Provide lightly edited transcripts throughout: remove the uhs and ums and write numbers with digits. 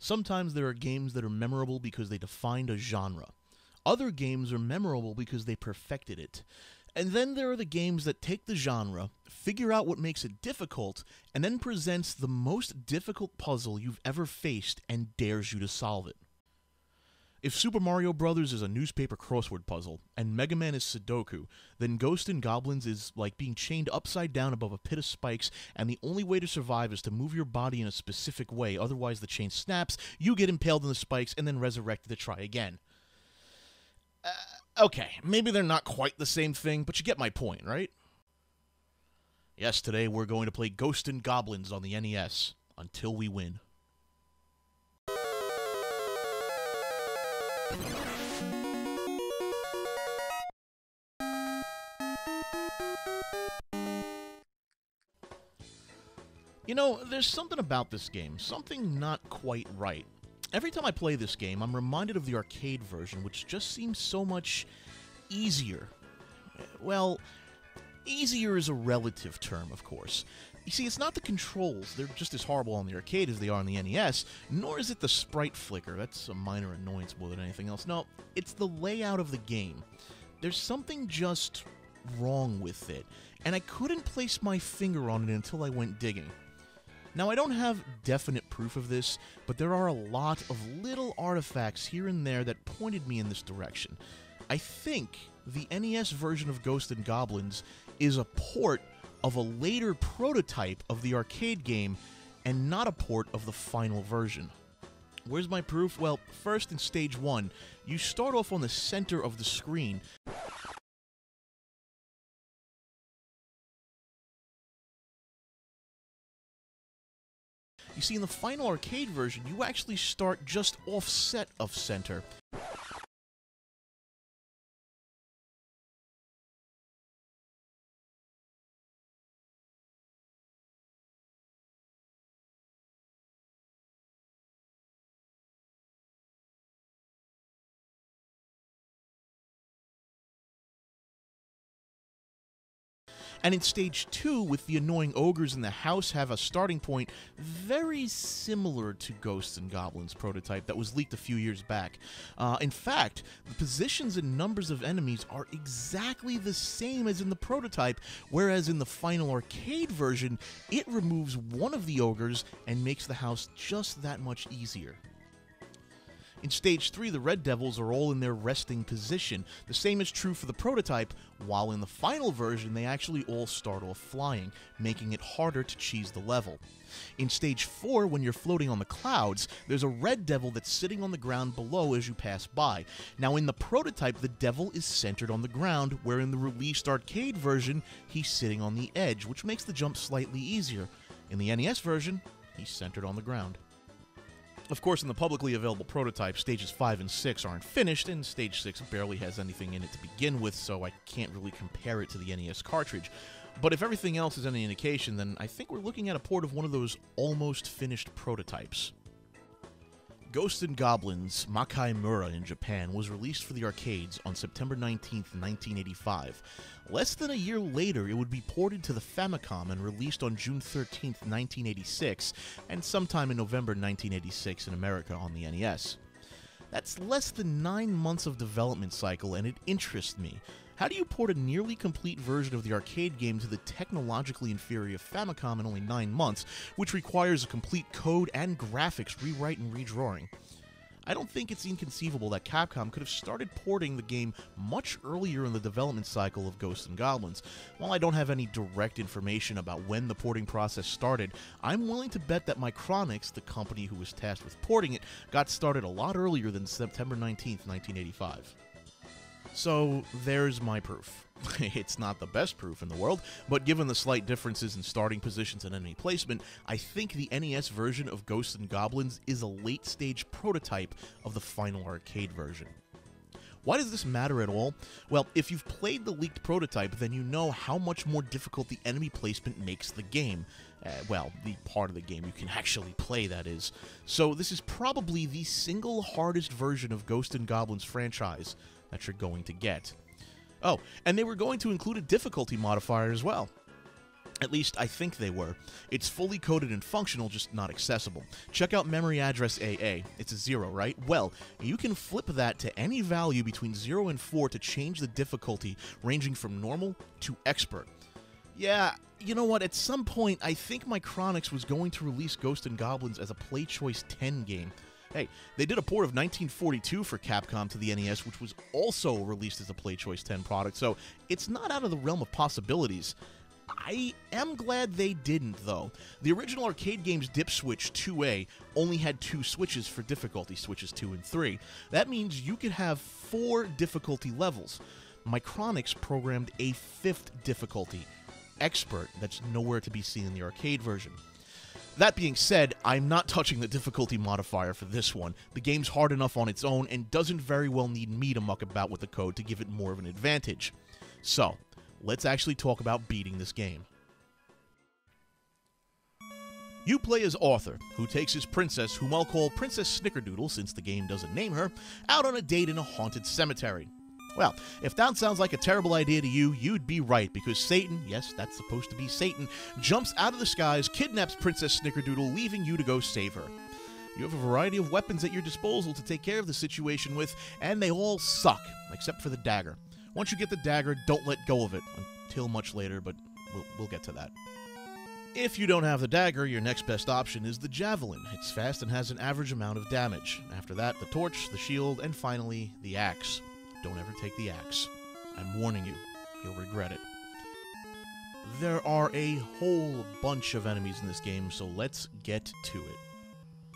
Sometimes there are games that are memorable because they defined a genre. Other games are memorable because they perfected it. And then there are the games that take the genre, figure out what makes it difficult, and then presents the most difficult puzzle you've ever faced and dares you to solve it. If Super Mario Bros. Is a newspaper crossword puzzle, and Mega Man is Sudoku, then Ghosts and Goblins is like being chained upside down above a pit of spikes, and the only way to survive is to move your body in a specific way, otherwise the chain snaps, you get impaled in the spikes, and then resurrected to try again. Okay, maybe they're not quite the same thing, but you get my point, right? Yes, today we're going to play Ghosts and Goblins on the NES, until we win. You know, there's something about this game, something not quite right. Every time I play this game, I'm reminded of the arcade version, which just seems so much easier. Well, easier is a relative term, of course. You see, it's not the controls, they're just as horrible on the arcade as they are on the NES, nor is it the sprite flicker, that's a minor annoyance more than anything else. No, it's the layout of the game. There's something just wrong with it, and I couldn't place my finger on it until I went digging. Now, I don't have definite proof of this, but there are a lot of little artifacts here and there that pointed me in this direction. I think the NES version of Ghosts and Goblins is a port of a later prototype of the arcade game, and not a port of the final version. Where's my proof? Well, first in Stage 1, you start off on the center of the screen. You see, in the final arcade version, you actually start just offset of center. And in Stage 2, with the annoying ogres in the house, have a starting point very similar to Ghosts and Goblins prototype that was leaked a few years back. In fact, the positions and numbers of enemies are exactly the same as in the prototype, whereas in the final arcade version, it removes one of the ogres and makes the house just that much easier. In Stage 3, the Red Devils are all in their resting position. The same is true for the prototype, while in the final version, they actually all start off flying, making it harder to cheese the level. In Stage 4, when you're floating on the clouds, there's a Red Devil that's sitting on the ground below as you pass by. Now, in the prototype, the devil is centered on the ground, where in the released arcade version, he's sitting on the edge, which makes the jump slightly easier. In the NES version, he's centered on the ground. Of course, in the publicly available prototype, Stages 5 and 6 aren't finished, and Stage 6 barely has anything in it to begin with, so I can't really compare it to the NES cartridge. But if everything else is any indication, then I think we're looking at a port of one of those almost finished prototypes. Ghosts and Goblins Makai Mura in Japan was released for the arcades on September 19, 1985. Less than a year later, it would be ported to the Famicom and released on June 13, 1986, and sometime in November 1986 in America on the NES. That's less than 9 months of development cycle, and it interests me. How do you port a nearly complete version of the arcade game to the technologically inferior Famicom in only 9 months, which requires a complete code and graphics rewrite and redrawing? I don't think it's inconceivable that Capcom could have started porting the game much earlier in the development cycle of Ghosts and Goblins. While I don't have any direct information about when the porting process started, I'm willing to bet that Micronix, the company who was tasked with porting it, got started a lot earlier than September 19, 1985. So, there's my proof. It's not the best proof in the world, but given the slight differences in starting positions and enemy placement, I think the NES version of Ghosts and Goblins is a late-stage prototype of the final arcade version. Why does this matter at all? Well, if you've played the leaked prototype, then you know how much more difficult the enemy placement makes the game. Well, the part of the game you can actually play, that is. So this is probably the single hardest version of Ghosts and Goblins franchise that you're going to get. Oh, and they were going to include a difficulty modifier as well. At least, I think they were. It's fully coded and functional, just not accessible. Check out memory address AA. It's a 0, right? Well, you can flip that to any value between 0 and 4 to change the difficulty, ranging from normal to expert. Yeah, you know what? At some point, I think Micronix was going to release Ghosts and Goblins as a Play Choice 10 game. Hey, they did a port of 1942 for Capcom to the NES, which was also released as a Play Choice 10 product, so it's not out of the realm of possibilities. I am glad they didn't, though. The original arcade game's Dip Switch 2A only had 2 switches for difficulty, switches 2 and 3. That means you could have 4 difficulty levels. Micronix programmed a 5th difficulty, Expert, that's nowhere to be seen in the arcade version. That being said, I'm not touching the difficulty modifier for this one. The game's hard enough on its own and doesn't very well need me to muck about with the code to give it more of an advantage. So, let's actually talk about beating this game. You play as Arthur, who takes his princess, whom I'll call Princess Snickerdoodle since the game doesn't name her, out on a date in a haunted cemetery. Well, if that sounds like a terrible idea to you, you'd be right, because Satan, yes, that's supposed to be Satan, jumps out of the skies, kidnaps Princess Snickerdoodle, leaving you to go save her. You have a variety of weapons at your disposal to take care of the situation with, and they all suck, except for the dagger. Once you get the dagger, don't let go of it, until much later, but we'll get to that. If you don't have the dagger, your next best option is the javelin. It's fast and has an average amount of damage. After that, the torch, the shield, and finally, the axe. Don't ever take the axe. I'm warning you, you'll regret it. There are a whole bunch of enemies in this game, so let's get to it.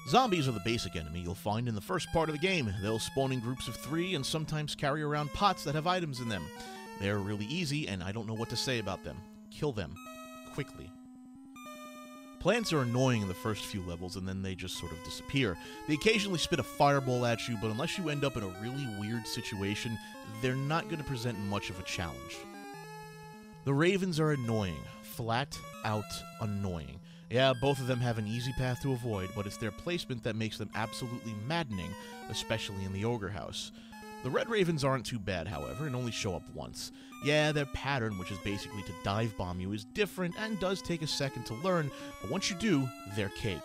Zombies are the basic enemy you'll find in the first part of the game. They'll spawn in groups of 3 and sometimes carry around pots that have items in them. They're really easy, and I don't know what to say about them. Kill them. Quickly. Plants are annoying in the first few levels, and then they just sort of disappear. They occasionally spit a fireball at you, but unless you end up in a really weird situation, they're not going to present much of a challenge. The ravens are annoying. Flat out annoying. Yeah, both of them have an easy path to avoid, but it's their placement that makes them absolutely maddening, especially in the Ogre House. The red ravens aren't too bad, however, and only show up once. Yeah, their pattern, which is basically to dive bomb you, is different and does take a second to learn, but once you do, they're cake.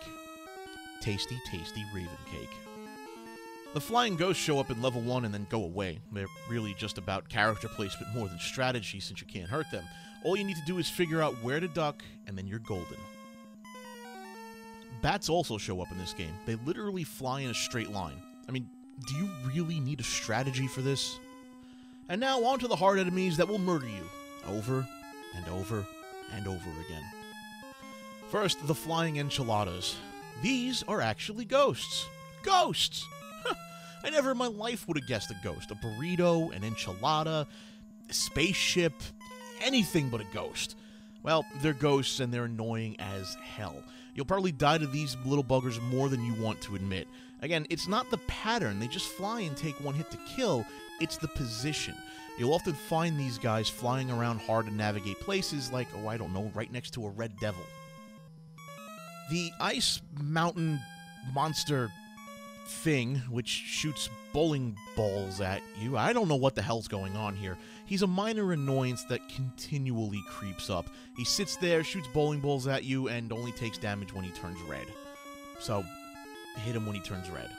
Tasty, tasty raven cake. The flying ghosts show up in level 1 and then go away. They're really just about character placement more than strategy, since you can't hurt them. All you need to do is figure out where to duck, and then you're golden. Bats also show up in this game. They literally fly in a straight line. I mean, do you really need a strategy for this? And now on to the hard enemies that will murder you, over and over and over again. First, the flying enchiladas. These are actually ghosts. Ghosts! Huh. I never in my life would have guessed a ghost. A burrito, an enchilada, a spaceship, anything but a ghost. Well, they're ghosts and they're annoying as hell. You'll probably die to these little buggers more than you want to admit. Again, it's not the pattern, they just fly and take one hit to kill, it's the position. You'll often find these guys flying around hard to navigate places like, oh, I don't know, right next to a red devil. The ice mountain monster thing, which shoots bowling balls at you, I don't know what the hell's going on here. He's a minor annoyance that continually creeps up. He sits there, shoots bowling balls at you, and only takes damage when he turns red. So, hit him when he turns red.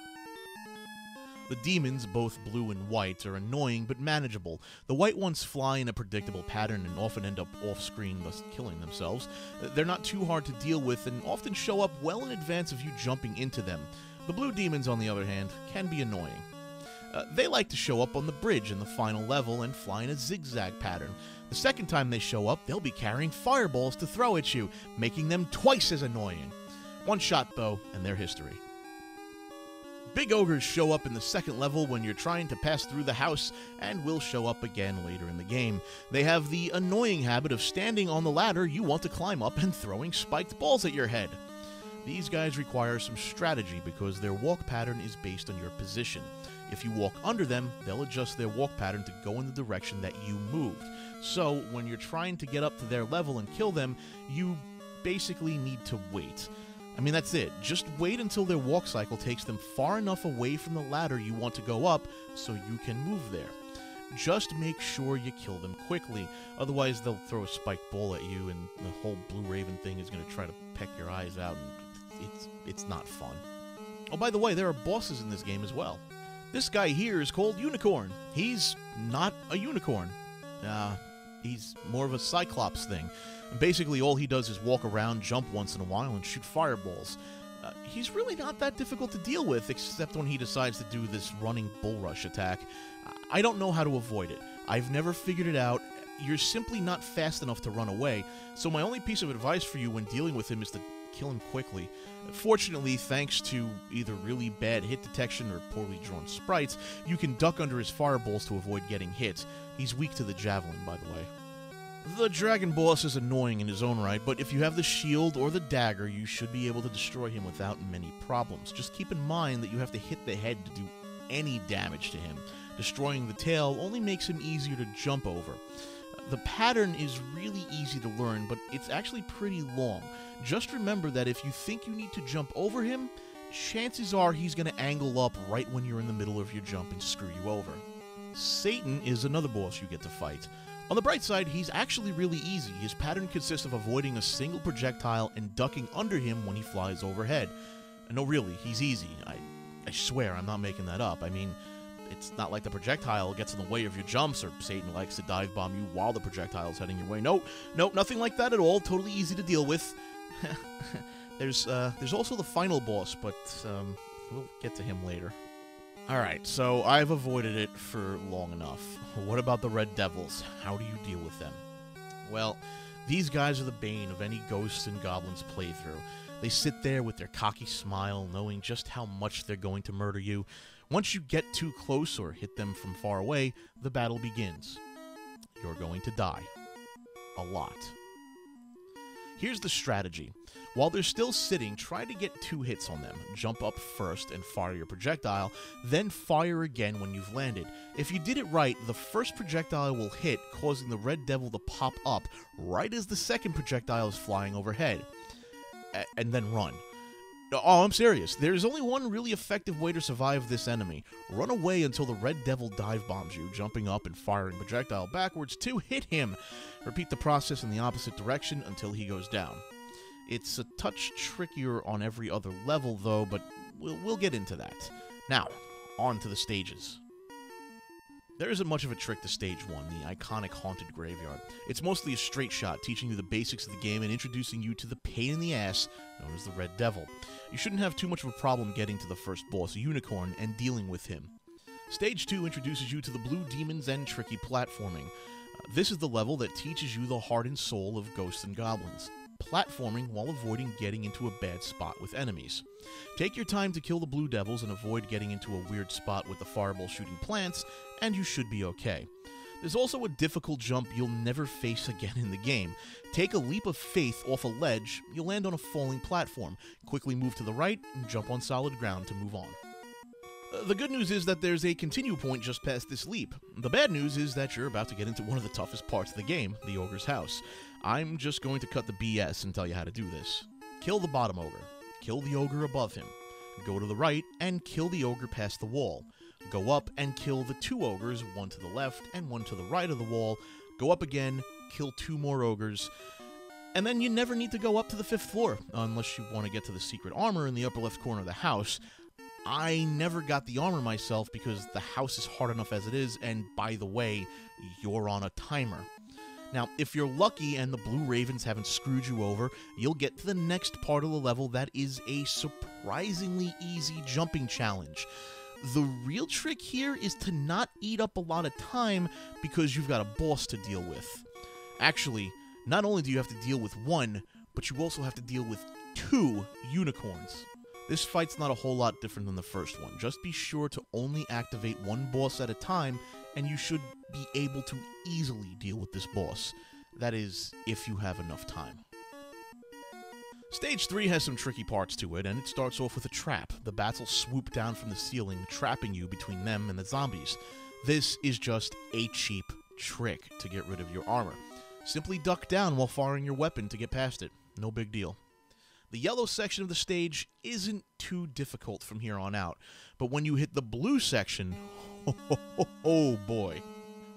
The demons, both blue and white, are annoying but manageable. The white ones fly in a predictable pattern and often end up off-screen, thus killing themselves. They're not too hard to deal with and often show up well in advance of you jumping into them. The blue demons, on the other hand, can be annoying. They like to show up on the bridge in the final level and fly in a zigzag pattern. The second time they show up, they'll be carrying fireballs to throw at you, making them twice as annoying. One shot, though, and they're history. Big ogres show up in the second level when you're trying to pass through the house, and will show up again later in the game. They have the annoying habit of standing on the ladder you want to climb up and throwing spiked balls at your head. These guys require some strategy because their walk pattern is based on your position. If you walk under them, they'll adjust their walk pattern to go in the direction that you moved. So, when you're trying to get up to their level and kill them, you basically need to wait. I mean, that's it. Just wait until their walk cycle takes them far enough away from the ladder you want to go up so you can move there. Just make sure you kill them quickly, otherwise they'll throw a spiked ball at you and the whole Blue Raven thing is going to try to peck your eyes out, and it's not fun. Oh, by the way, there are bosses in this game as well. This guy here is called Unicorn. He's not a unicorn. He's more of a Cyclops thing. And basically all he does is walk around, jump once in a while, and shoot fireballs. He's really not that difficult to deal with, except when he decides to do this running bull rush attack. I don't know how to avoid it. I've never figured it out. You're simply not fast enough to run away, so my only piece of advice for you when dealing with him is to kill him quickly. Fortunately, thanks to either really bad hit detection or poorly drawn sprites, you can duck under his fireballs to avoid getting hit. He's weak to the javelin, by the way. The dragon boss is annoying in his own right, but if you have the shield or the dagger, you should be able to destroy him without many problems. Just keep in mind that you have to hit the head to do any damage to him. Destroying the tail only makes him easier to jump over. The pattern is really easy to learn, but it's actually pretty long. Just remember that if you think you need to jump over him, chances are he's going to angle up right when you're in the middle of your jump and screw you over. Satan is another boss you get to fight. On the bright side, he's actually really easy. His pattern consists of avoiding a single projectile and ducking under him when he flies overhead. No, really, he's easy. I swear, I'm not making that up. I mean, it's not like the projectile gets in the way of your jumps, or Satan likes to dive bomb you while the projectile's heading your way. No, nothing like that at all. Totally easy to deal with. There's also the final boss, but we'll get to him later. Alright, so I've avoided it for long enough. What about the Red Devils? How do you deal with them? Well, these guys are the bane of any Ghosts and Goblins playthrough. They sit there with their cocky smile, knowing just how much they're going to murder you. Once you get too close or hit them from far away, the battle begins. You're going to die. A lot. Here's the strategy. While they're still sitting, try to get 2 hits on them. Jump up first and fire your projectile, then fire again when you've landed. If you did it right, the first projectile will hit, causing the Red Devil to pop up right as the second projectile is flying overhead. And then run. Oh, I'm serious. There's only one really effective way to survive this enemy. Run away until the Red Devil dive bombs you, jumping up and firing projectile backwards to hit him. Repeat the process in the opposite direction until he goes down. It's a touch trickier on every other level, though, but we'll get into that. Now, on to the stages. There isn't much of a trick to Stage 1, the iconic Haunted Graveyard. It's mostly a straight shot, teaching you the basics of the game and introducing you to the pain in the ass known as the Red Devil. You shouldn't have too much of a problem getting to the first boss, Unicorn, and dealing with him. Stage 2 introduces you to the Blue Demons and tricky platforming. This is the level that teaches you the heart and soul of Ghosts and Goblins. Platforming while avoiding getting into a bad spot with enemies. Take your time to kill the Blue Devils and avoid getting into a weird spot with the fireball shooting plants, and you should be okay. There's also a difficult jump you'll never face again in the game. Take a leap of faith off a ledge, you'll land on a falling platform. Quickly move to the right and jump on solid ground to move on. The good news is that there's a continue point just past this leap. The bad news is that you're about to get into one of the toughest parts of the game, the Ogre's House. I'm just going to cut the BS and tell you how to do this. Kill the bottom ogre. Kill the ogre above him. Go to the right and kill the ogre past the wall. Go up and kill the 2 ogres, one to the left and one to the right of the wall. Go up again, kill 2 more ogres. And then you never need to go up to the 5th floor, unless you want to get to the secret armor in the upper left corner of the house. I never got the armor myself because the house is hard enough as it is, and by the way, you're on a timer. Now, if you're lucky and the Blue Ravens haven't screwed you over, you'll get to the next part of the level that is a surprisingly easy jumping challenge. The real trick here is to not eat up a lot of time because you've got a boss to deal with. Actually, not only do you have to deal with 1, but you also have to deal with 2 unicorns. This fight's not a whole lot different than the first one. Just be sure to only activate 1 boss at a time, and you should be able to easily deal with this boss. That is, if you have enough time. Stage 3 has some tricky parts to it, and it starts off with a trap. The bats will swoop down from the ceiling, trapping you between them and the zombies. This is just a cheap trick to get rid of your armor. Simply duck down while firing your weapon to get past it. No big deal. The yellow section of the stage isn't too difficult from here on out, but when you hit the blue section, oh boy.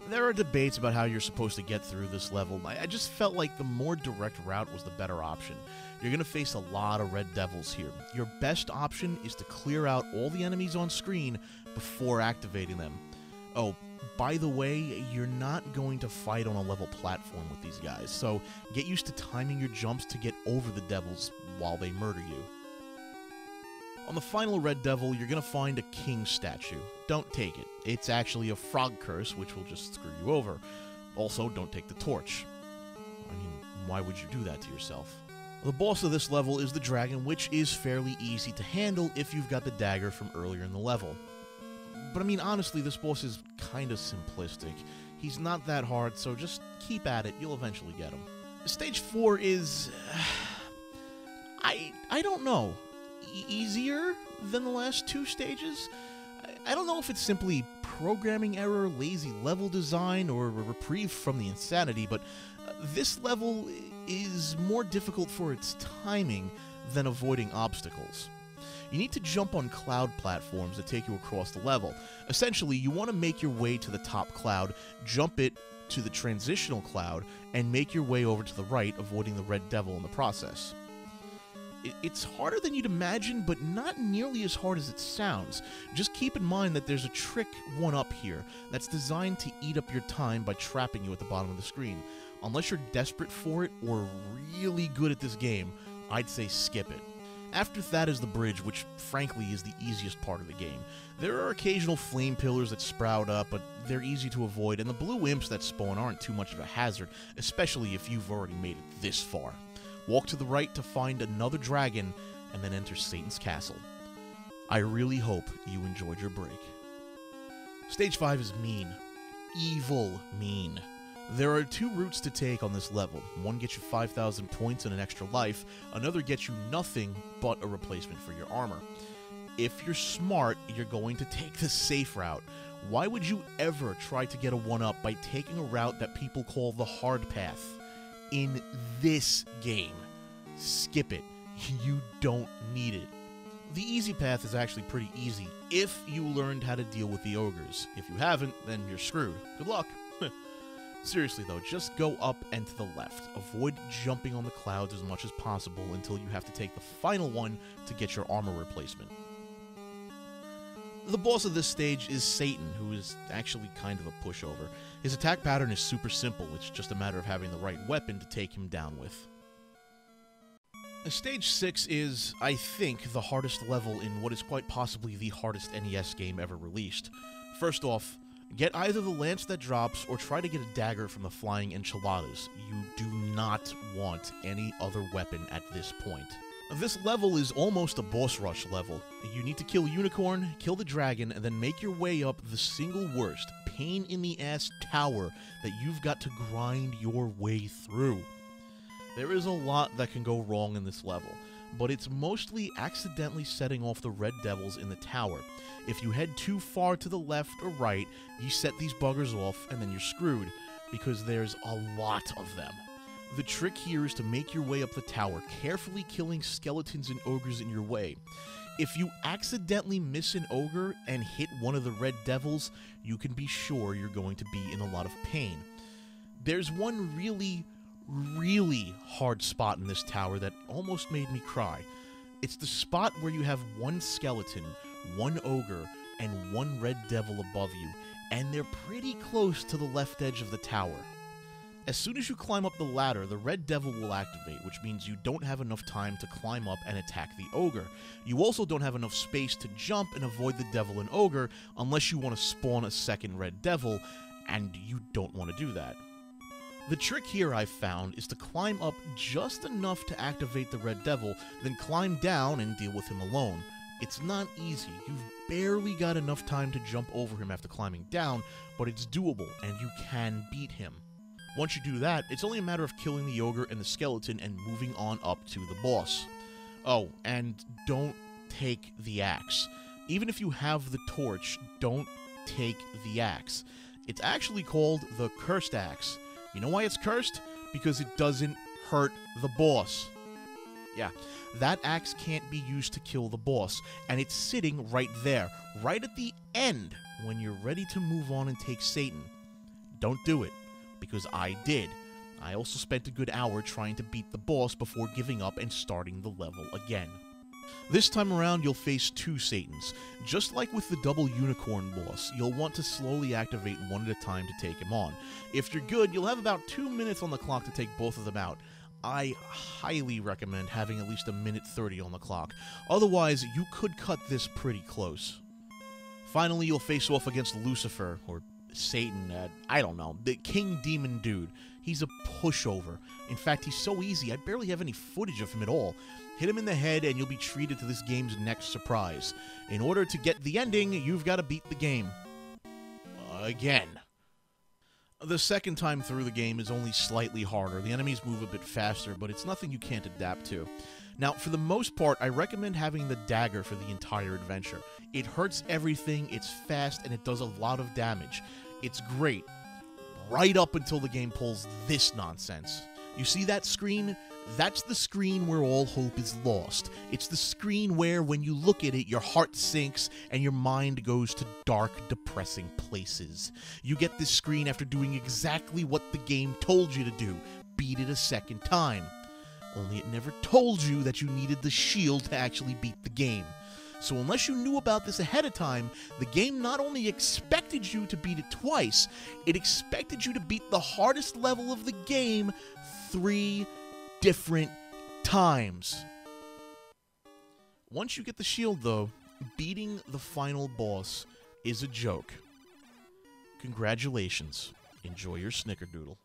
There are debates about how you're supposed to get through this level. I just felt like the more direct route was the better option. You're going to face a lot of red devils here. Your best option is to clear out all the enemies on screen before activating them. Oh, by the way, you're not going to fight on a level platform with these guys, so get used to timing your jumps to get over the devils while they murder you. On the final red devil, you're going to find a king statue. Don't take it. It's actually a frog curse, which will just screw you over. Also, don't take the torch. I mean, why would you do that to yourself? The boss of this level is the dragon, which is fairly easy to handle if you've got the dagger from earlier in the level. But I mean, honestly, this boss is kinda simplistic. He's not that hard, so just keep at it, you'll eventually get him. Stage 4 is... I don't know. Easier than the last two stages? I don't know if it's simply programming error, lazy level design, or a reprieve from the insanity, but this level is more difficult for its timing than avoiding obstacles. You need to jump on cloud platforms that take you across the level. Essentially, you want to make your way to the top cloud, jump it to the transitional cloud, and make your way over to the right, avoiding the red devil in the process. It's harder than you'd imagine, but not nearly as hard as it sounds. Just keep in mind that there's a trick one-up here that's designed to eat up your time by trapping you at the bottom of the screen. Unless you're desperate for it or really good at this game, I'd say skip it. After that is the bridge, which frankly is the easiest part of the game. There are occasional flame pillars that sprout up, but they're easy to avoid, and the blue imps that spawn aren't too much of a hazard, especially if you've already made it this far. Walk to the right to find another dragon, and then enter Satan's castle. I really hope you enjoyed your break. Stage 5 is mean. Evil mean. There are two routes to take on this level. One gets you 5,000 points and an extra life, another gets you nothing but a replacement for your armor. If you're smart, you're going to take the safe route. Why would you ever try to get a 1-up by taking a route that people call the hard path? In this game, skip it. You don't need it. The easy path is actually pretty easy if you learned how to deal with the ogres. If you haven't, then you're screwed. Good luck. Seriously though, just go up and to the left. Avoid jumping on the clouds as much as possible until you have to take the final one to get your armor replacement. The boss of this stage is Satan, who is actually kind of a pushover. His attack pattern is super simple, it's just a matter of having the right weapon to take him down with. Stage 6 is, I think, the hardest level in what is quite possibly the hardest NES game ever released. First off, get either the lance that drops or try to get a dagger from the flying Enchiladas. You do not want any other weapon at this point. This level is almost a boss rush level. You need to kill Unicorn, kill the dragon, and then make your way up the single worst, pain-in-the-ass tower that you've got to grind your way through. There is a lot that can go wrong in this level, but it's mostly accidentally setting off the red devils in the tower. If you head too far to the left or right, you set these buggers off and then you're screwed, because there's a lot of them. The trick here is to make your way up the tower, carefully killing skeletons and ogres in your way. If you accidentally miss an ogre and hit one of the red devils, you can be sure you're going to be in a lot of pain. There's one really hard spot in this tower that almost made me cry. It's the spot where you have one skeleton, one ogre, and one red devil above you, and they're pretty close to the left edge of the tower. As soon as you climb up the ladder, the red devil will activate, which means you don't have enough time to climb up and attack the ogre. You also don't have enough space to jump and avoid the devil and ogre unless you want to spawn a second red devil, and you don't want to do that. The trick here I've found is to climb up just enough to activate the red devil, then climb down and deal with him alone. It's not easy. You've barely got enough time to jump over him after climbing down, but it's doable and you can beat him. Once you do that, it's only a matter of killing the ogre and the skeleton and moving on up to the boss. Oh, and don't take the axe. Even if you have the torch, don't take the axe. It's actually called the cursed axe. You know why it's cursed? Because it doesn't hurt the boss. Yeah, that axe can't be used to kill the boss, and it's sitting right there, right at the end, when you're ready to move on and take Satan. Don't do it, because I did. I also spent a good hour trying to beat the boss before giving up and starting the level again. This time around, you'll face 2 Satans. Just like with the double unicorn boss, you'll want to slowly activate one at a time to take him on. If you're good, you'll have about 2 minutes on the clock to take both of them out. I highly recommend having at least 1:30 on the clock. Otherwise, you could cut this pretty close. Finally, you'll face off against Lucifer, or Satan, I don't know, the King Demon dude. He's a pushover. In fact, he's so easy, I barely have any footage of him at all. Hit him in the head and you'll be treated to this game's next surprise. In order to get the ending, you've got to beat the game. Again. The second time through the game is only slightly harder. The enemies move a bit faster, but it's nothing you can't adapt to. Now, for the most part, I recommend having the dagger for the entire adventure. It hurts everything, it's fast, and it does a lot of damage. It's great. Right up until the game pulls this nonsense. You see that screen? That's the screen where all hope is lost. It's the screen where, when you look at it, your heart sinks and your mind goes to dark, depressing places. You get this screen after doing exactly what the game told you to do. Beat it a second time. Only it never told you that you needed the shield to actually beat the game. So unless you knew about this ahead of time, the game not only expected you to beat it twice, it expected you to beat the hardest level of the game 3 different times. Once you get the shield, though, beating the final boss is a joke. Congratulations. Enjoy your snickerdoodle.